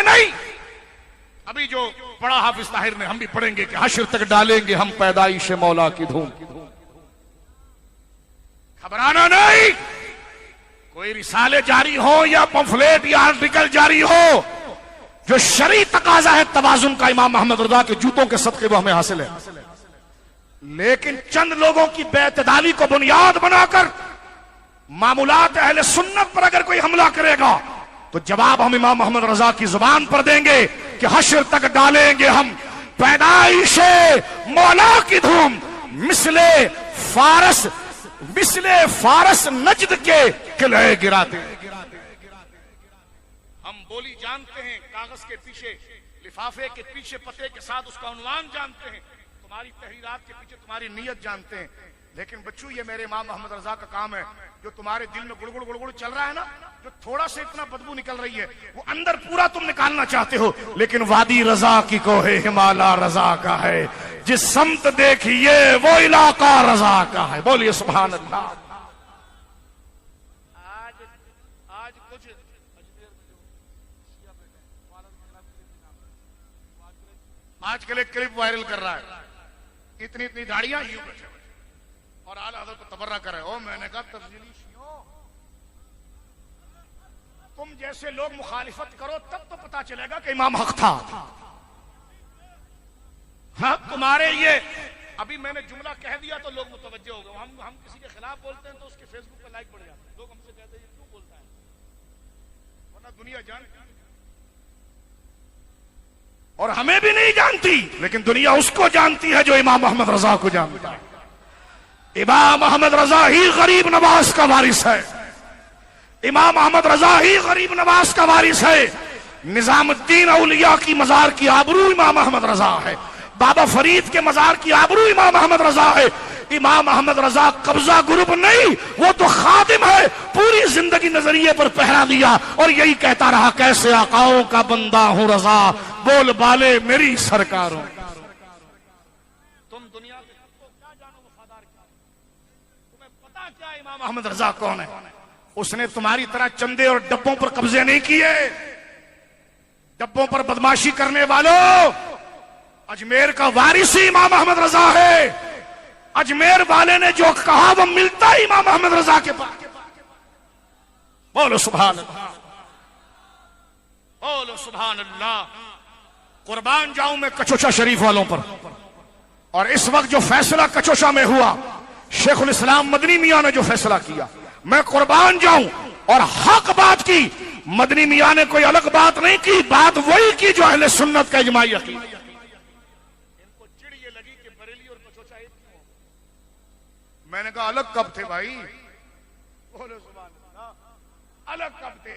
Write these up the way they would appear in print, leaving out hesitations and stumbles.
नहीं। अभी जो पढ़ा हाफिज ताहिर ने, हम भी पढ़ेंगे कि हश्र तक डालेंगे हम पैदाइश मौला की धूम। घबराना नहीं। कोई रिसाले जारी हो या पंफलेट या आर्टिकल जारी हो, जो शरई तकाजा है तवाजुन का, इमाम अहमद रजा के जूतों के सदके वो हमें हासिल है। लेकिन चंद लोगों की बेतदाली को बुनियाद बनाकर मामूलात अहले सुन्नत पर अगर कोई हमला करेगा तो जवाब हम इमाम अहमद रजा की जुबान पर देंगे कि हश्र तक डालेंगे हम पैदाइश मौला की धूम। मिसले फारस नजद के किले गिराते। हम बोली जानते हैं, कागज के पीछे, लिफाफे के पीछे पते के साथ उसका उन्वान जानते हैं, तुम्हारी तहरीरात के पीछे तुम्हारी नीयत जानते हैं। लेकिन बच्चों, ये मेरे इमाम अहमद रजा का काम है, जो तुम्हारे दिल में गुड़गुड़ गुड़गुड़ चल रहा है ना, जो थोड़ा सा इतना बदबू निकल रही है, वो अंदर पूरा तुम निकालना चाहते हो, लेकिन वादी रजा की कोहे हिमालय रजा का है। जिस समत देखिए वो इलाका रजा का है। बोलिए सुभान अल्लाह। आज कुछ आजकल एक क्लिप वायरल कर रहा है, इतनी इतनी दाढ़ियां यूं बैठे और आला हज़रत को तबर्रा कर रहे हो। मैंने कहा तफजीली शियों, तुम जैसे लोग मुखालिफत करो तब तो पता चलेगा कि इमाम हक था। हाँ, तुम्हारे ये अभी मैंने जुमला कह दिया तो लोग मुतवज्जो हो गए। हम किसी के खिलाफ बोलते हैं तो उसके फेसबुक पे लाइक बढ़ जाते हैं। लोग हमसे कहते हैं क्यों बोलता है, वरना दुनिया जानती और हमें भी नहीं जानती, लेकिन दुनिया उसको जानती है जो इमाम अहमद रजा को जानता है। इमाम अहमद रजा ही गरीब नवाज का वारिस है। इमाम अहमद रजा ही गरीब नवाज का वारिस है। निजामुद्दीन औलिया की मजार की आबरू इमाम अहमद रजा है। बाबा फरीद के मजार की आबरू इमाम अहमद रजा है। इमाम अहमद रजा कब्जा ग्रुप नहीं, वो तो खादिम है। पूरी जिंदगी नजरिए पर पहरा दिया और यही कहता रहा, कैसे आकाओं का बंदा हूं रजा, बोल बाले मेरी सरकारों। तुम दुनिया के क्या जानो वफादार क्या, तुम्हें पता क्या इमाम अहमद रजा कौन है? उसने तुम्हारी तरह चंदे और डब्बों पर कब्जे नहीं किए। डब्बों पर बदमाशी करने वालों, अजमेर का वारिस ही इमाम अहमद रजा है। अजमेर वाले ने जो कहा वो मिलता है इमाम अहमद रजा के पास। बोलो सुभान अल्लाह, बोलो सुभान अल्लाह। कुर्बान जाऊं मैं कचोशा शरीफ वालों पर। और इस वक्त जो फैसला कचोशा में हुआ, शेखुल इस्लाम मदनी मियां ने जो फैसला किया, मैं कुर्बान जाऊं। और हक बात की, मदनी मियां ने कोई अलग बात नहीं की, बात वही की जो अहले सुन्नत का इजमाई अकीदा। इनको चिड़ ये लगी कि बरेली और कचोशा एक क्यों? मैंने कहा अलग कब थे भाई? बोलो सुभान अल्लाह, अलग कब थे?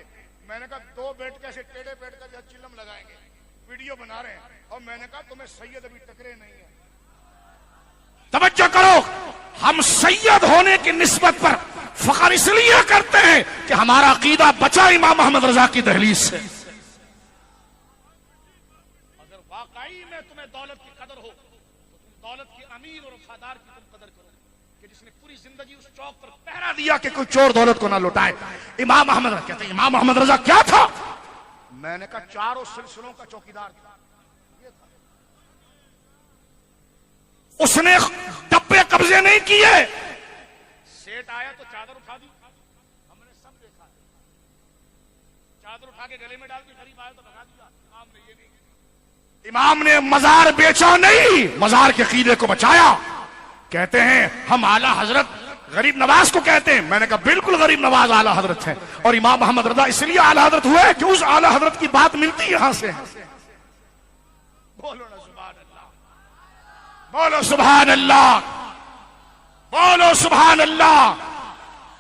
मैंने कहा दो बैठ के ऐसे टेढ़े बैठ कर चिल्लम लगाएंगे, वीडियो बना रहे हैं, और मैंने कहा तुम्हें सैयद अभी टकरे नहीं है। तवज्जो करो, हम सैयद होने की निस्बत पर फख्र इसलिए करते हैं कि हमारा अकीदा बचा इमाम अहमद रजा की दहलीज से। अगर वाकई में तुम्हें दौलत की कदर हो तो तुम दौलत के अमीर और वफादार की तुम कदर करो, कि जिसने पूरी जिंदगी उस चौक पर पहरा दिया कि कोई चोर दौलत को ना लुटाए। इमाम अहमद रजा कहते हैं, इमाम अहमद रजा क्या था? मैंने कहा चारों सिलसिलों का चौकीदार था। उसने डब्बे कब्जे नहीं किए। सेठ आया तो चादर उठा दी, हमने सब देखा। चादर उठा के गले में डाल के गरीब आया तो भगा दिया। इमाम ने ये नहीं किया। इमाम ने मजार बेचा नहीं, मजार के अकीदे को बचाया। कहते हैं हम आला हजरत गरीब नवाज को कहते हैं। मैंने कहा बिल्कुल गरीब नवाज आला हजरत है, और इमाम अहमद रजा इसलिए आला हजरत हुए कि उस आला हजरत की बात मिलती यहां से। बोलो ना सुभान अल्लाह, बोलो सुभान अल्लाह, बोलो सुभान अल्लाह।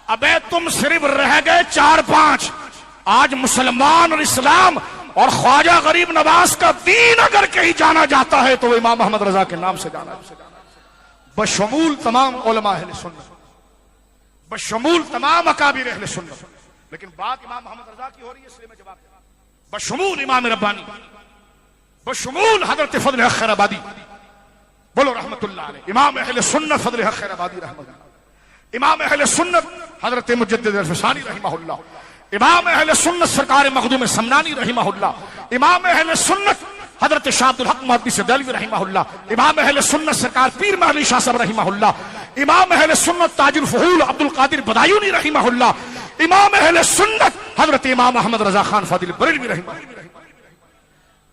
अबे तुम सिर्फ रह गए 4-5। आज मुसलमान और इस्लाम और ख्वाजा गरीब नवाज का दीन अगर कहीं जाना जाता है तो वो इमाम अहमद रजा के नाम से जाना, बशमूल तमाम उलमा अहले सुन्नत, बशमूल तमाम अकाबिर अहले सुन्नत। लेकिन बात इमाम अहमद रजा की हो रही है, इसलिए मैं जवाब दे रहा हूं। बशमूल इमाम रब्बानी, बशमूल हजरत फजल हक खैराबादी, बोलो रहमतुल्लाह अलैह। इमाम अहले सुन्नत फजल हक खैराबादी रहमतुल्लाह, इमाम अहले सुन्नत हजरत मुजद्दिद अल-फसानी रहमहुल्लाह, इमाम अहले सुन्नत सरकार मखदूम समनानी रहमहुल्लाह, इमाम अहले सुन्नत हजरत शाह अब्दुल हक मुहद्दिस देलवी रहमहुल्लाह, इमाम अहले सुन्नत सरकार पीर महली शाह साहब रहमहुल्लाह, इमाम अहले सुन्नत ताजुल फहूल अब्दुल कादिर बदायूनी रहमहुल्लाह, इमाम अहले सुन्नत हजरत इमाम अहमद रजा खान फादिल बरेलवी रहमहुल्लाह।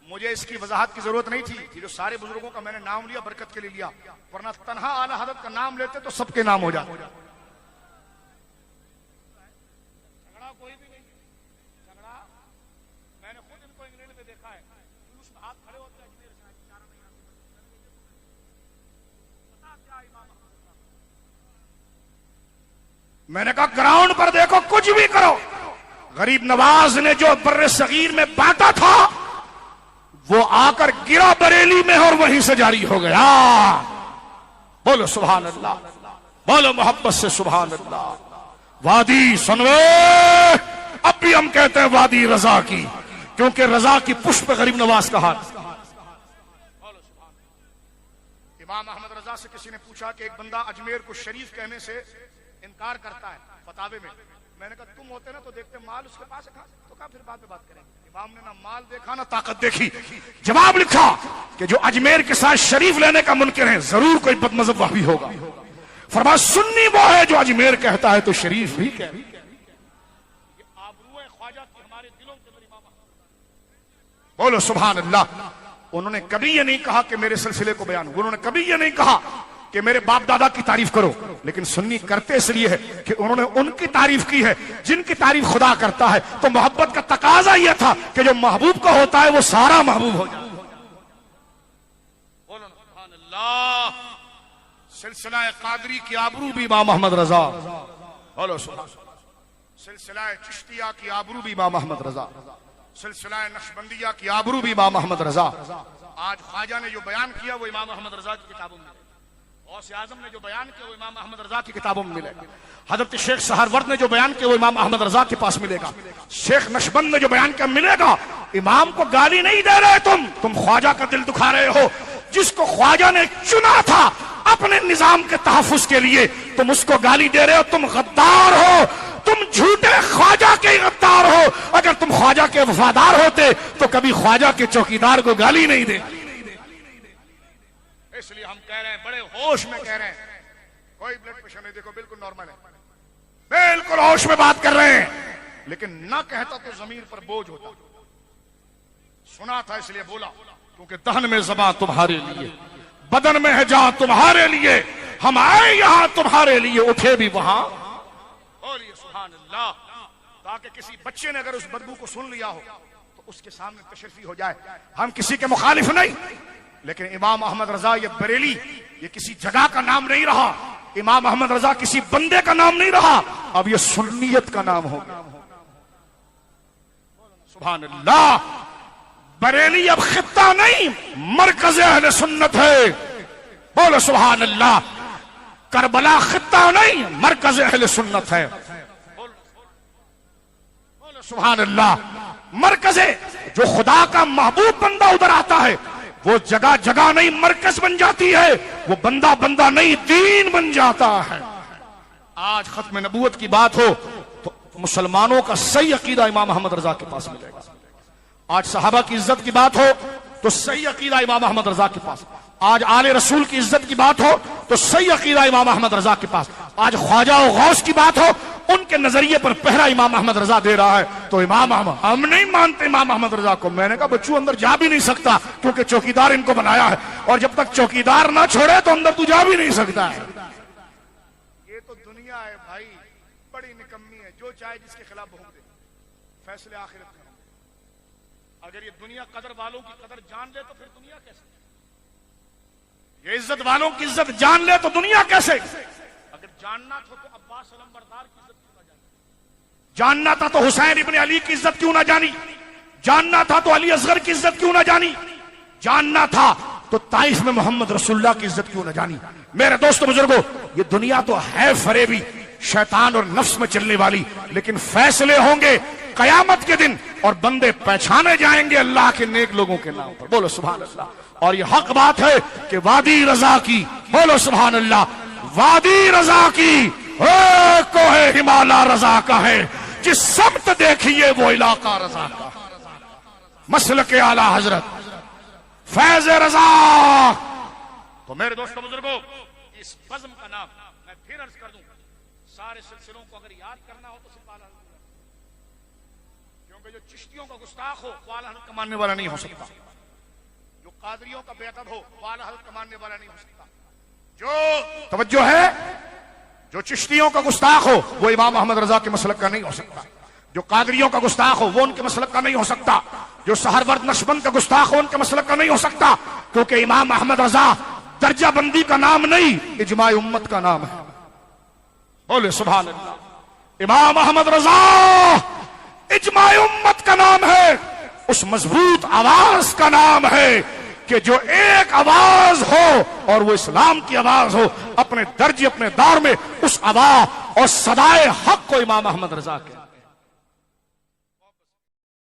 मुझे इसकी वजाहत की जरूरत नहीं थी कि जो सारे बुजुर्गों का मैंने नाम लिया बरकत के लिए लिया, वरना तन्हा आला हजरत का नाम लेते तो सबके नाम हो जाते। झगड़ा कोई भी नहीं, झगड़ा मैंने खुद इनको इंग्लैंड में देखा है, उसमें हाथ खड़े होते हैं, मैंने कहा ग्राउंड पर देखो कुछ भी करो, गरीब नवाज ने जो बर्रे सगीर में बांटा था वो आकर गिरा बरेली में और वहीं से जारी हो गया। बोलो सुभान अल्लाह, बोलो मोहब्बत से सुभान अल्लाह। वादी सुनवे, अब भी हम कहते हैं वादी रजा की, क्योंकि रजा की पुष्प गरीब नवाज का हाथ। इमाम अहमद रजा से किसी ने पूछा कि एक बंदा अजमेर को शरीफ कहने से इनकार करता है फतावे में। मैंने कहा तुम होते ना तो देखते माल उसके पास है, तो कहा फिर बाद में बात करेंगे। इमाम ने ना माल देखा ना ताकत देखी, जवाब लिखा कि जो अजमेर के साथ शरीफ लेने का मुनकिर है जरूर कोई बदमज़हब वहाबी होगा। फरमाया सुन्नी वो है जो अजमेर कहता है तो शरीफ भी कह। बोलो सुभान अल्लाह। उन्होंने कभी ये नहीं कहा कि मेरे सिलसिले को बयान, उन्होंने कभी ये नहीं कहा कि मेरे बाप दादा की तारीफ करो, लेकिन सुन्नी करते इसलिए है कि उन्होंने उनकी तारीफ की है जिनकी तारीफ खुदा करता है। तो मोहब्बत का तकाजा यह था कि जो महबूब का होता है वो सारा महबूब हो जाए। बोलो सुभान अल्लाह। सिलसिला कादरी की आबरू भी इमाम अहमद रजा, बोलो सुभान। सिलसिला चिश्तिया की आबरू भी इमाम अहमद रजा, सिलसिला नक्शबंदिया की आबरू भी इमाम अहमद रजा। आज ख्वाजा ने जो बयान किया वो इमाम अहमद रजा की किताबों में, गौसे आजम ने जो बयान किया वो इमाम अहमद रजा की किताबों में मिलेगा। हजरत शेख सहरवर्द ने जो बयान किया वो इमाम अहमद रजा के पास मिलेगा। शेख नक्शबंद ने जो बयान किया मिलेगा। इमाम को गाली नहीं दे रहे तुम ख्वाजा का दिल दुखा रहे हो। जिसको ख्वाजा ने चुना था अपने निजाम के तहफ्फुज के लिए, तुम उसको गाली दे रहे हो। तुम गद्दार हो, तुम झूठे ख्वाजा के गद्दार हो। अगर तुम ख्वाजा के वफादार होते तो कभी ख्वाजा के चौकीदार को गाली नहीं दे। इसलिए हम कह रहे हैं, बड़े होश में कह रहे हैं, कोई ब्लड प्रेशर नहीं, देखो बिल्कुल नॉर्मल है, बिल्कुल होश में बात कर रहे हैं। लेकिन ना कहता तो जमीन पर बोझ होता। सुना था इसलिए बोला, क्योंकि दहन में ज़बां तुम्हारे लिए, बदन में है जान तुम्हारे लिए। हम आए यहां तुम्हारे लिए, उठे भी वहां। बोलिए सुभान अल्लाह। ताकि किसी बच्चे ने अगर उस बदबू को सुन लिया हो तो उसके सामने तशरीफी हो जाए। हम किसी के मुखालिफ नहीं, लेकिन इमाम अहमद रजा ये बरेली ये किसी जगह का नाम नहीं रहा। इमाम अहमद रजा किसी बंदे का नाम नहीं रहा, अब ये सुन्नियत का नाम हो। सुभान अल्लाह। बरेली अब खित्ता नहीं, मरकज अहले सुन्नत है। बोलो सुभान अल्लाह। करबला खित्ता नहीं, मरकज अहले सुन्नत है। बोलो सुभान अल्लाह। मरकज़े जो खुदा का महबूब बंदा उधर आता है वो जगह जगह नहीं मरकज बन जाती है, वो बंदा बंदा नहीं दीन बन जाता है। आज खत्म नबूवत की बात हो तो मुसलमानों का सही अकीदा इमाम अहमद रजा के पास मिलेगा। आज सहाबा की इज्जत की बात हो तो सही अकीदा इमाम अहमद रजा के पास। आज आले रसूल की इज्जत की बात हो तो सही अकीदा इमाम अहमद रजा के पास। आज ख्वाजा और गौस की बात हो, उनके नजरिए पर पहरा इमाम अहमद रजा दे रहा है, तो इमाम अहमद, हम नहीं मानते इमाम अहमद रजा को। मैंने कहा बच्चों अंदर जा भी नहीं सकता, क्योंकि चौकीदार इनको बनाया है, और जब तक चौकीदार ना छोड़े तो अंदर तू जा भी नहीं सकता है। ये तो दुनिया है भाई, बड़ी निकम्मी है, जो चाहे जिसके खिलाफ भोंक दे, फैसले आखिरत में। अगर ये दुनिया कदर वालों की कदर जान ले तो फिर दुनिया कैसे? ये इज्जत वालों की इज्जत जान ले तो दुनिया कैसे? अगर जानना था तो अब्बास अलमबरदार की इज्जत क्यों ना जानी? जानना था तो हुसैन इब्ने अली की इज्जत क्यों ना जानी? जानना था तो अली असगर की इज्जत क्यों ना जानी? जानना था तो ताइफ में मोहम्मद रसूलुल्लाह की इज्जत क्यों ना जानी? मेरे दोस्तों बुजुर्गों, ये दुनिया तो है फरेबी, शैतान और नफ्स में चलने वाली, लेकिन फैसले होंगे कयामत के दिन और बंदे पहचाने जाएंगे अल्लाह के नेक लोगों के नाम पर। बोलो सुभान अल्लाह। और ये हक बात है कि वादी रजा की, बोलो सुभान अल्लाह, वादी रजा की कोहे हिमालय रजा का है, जिस समत देखिए वो इलाका रजा का। मसलक आला हजरत फैज रजा। तो मेरे दोस्तों बुजुर्गों, इस बज़्म का नाम मैं फिर अर्ज कर दूं, सारे सिलसिलों को अगर याद करना हो तो सिर्फ आला हज़रत, क्योंकि जो चिश्तियों का गुस्ताख हो वो आला हज़रत का मानने वाला नहीं हो सकता, जो कादरियों का बेअदब हो वो आला हज़रत का मानने वाला नहीं हो सकता, जो तवज्जो है, जो चिश्तियों का गुस्ताख हो वो इमाम अहमद रजा के मसलक का नहीं हो सकता, जो कादरियों का गुस्ताख हो वो उनके मसलक का नहीं हो सकता, जो सहरवर्द नशबंद का गुस्ताख हो उनके मसलक का नहीं हो सकता, क्योंकि इमाम अहमद रजा दर्जा बंदी का नाम नहीं, इजमा उम्मत का नाम है। बोले सुभान अल्लाह। इमाम अहमद रजा इजमा उम्मत का नाम है, उस मजबूत आवाज का नाम है कि जो एक आवाज हो और वो इस्लाम की आवाज हो, अपने दर्जे अपने दौर में उस आवाज और सदाए हक को इमाम अहमद रजा के